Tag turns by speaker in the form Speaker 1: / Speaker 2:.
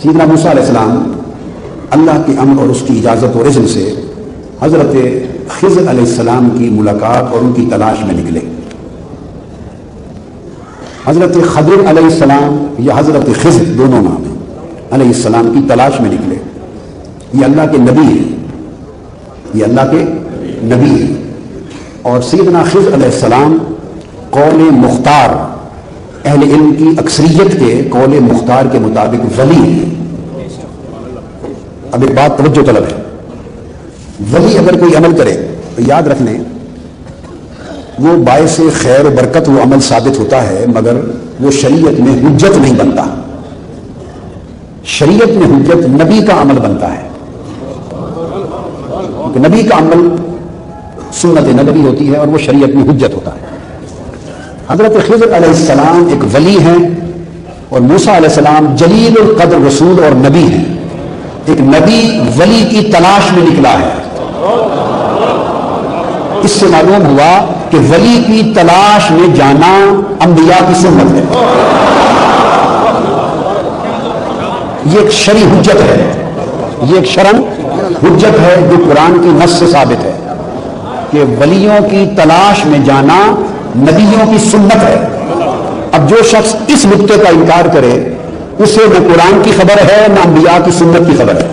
Speaker 1: سیدنا موسیٰ علیہ السلام اللہ کے امر اور اس کی اجازت اور اذن سے حضرت خضر علیہ السلام کی ملاقات اور ان کی تلاش میں نکلے. حضرت خضر علیہ السلام یا حضرت خضر دونوں نام ہیں علیہ السلام کی تلاش میں نکلے. یہ اللہ کے نبی ہیں, یہ اللہ کے نبی ہیں. اور سیدنا خضر علیہ السلام قول مختار, اہل علم کی اکثریت کے قول مختار کے مطابق ولی ہیں. اب ایک بات توجہ طلب ہے, ولی اگر کوئی عمل کرے تو یاد رکھ لیں وہ باعث خیر و برکت وہ عمل ثابت ہوتا ہے, مگر وہ شریعت میں حجت نہیں بنتا. شریعت میں حجت نبی کا عمل بنتا ہے, کہ نبی کا عمل سنت نبوی ہوتی ہے اور وہ شریعت میں حجت ہوتا ہے. حضرت خضر علیہ السلام ایک ولی ہیں اور موسیٰ علیہ السلام جلیل القدر رسول اور نبی ہیں. ایک نبی ولی کی تلاش میں نکلا ہے. اس سے معلوم ہوا کہ ولی کی تلاش میں جانا انبیاء کی سنت ہے. یہ ایک شرعی حجت ہے, یہ ایک شرعی حجت ہے جو قرآن کی نص سے ثابت ہے کہ ولیوں کی تلاش میں جانا نبیوں کی سنت ہے. اب جو شخص اس نقطے کا انکار کرے اسے نہ قرآن کی خبر ہے نہ انبیاء کی سنت کی خبر ہے.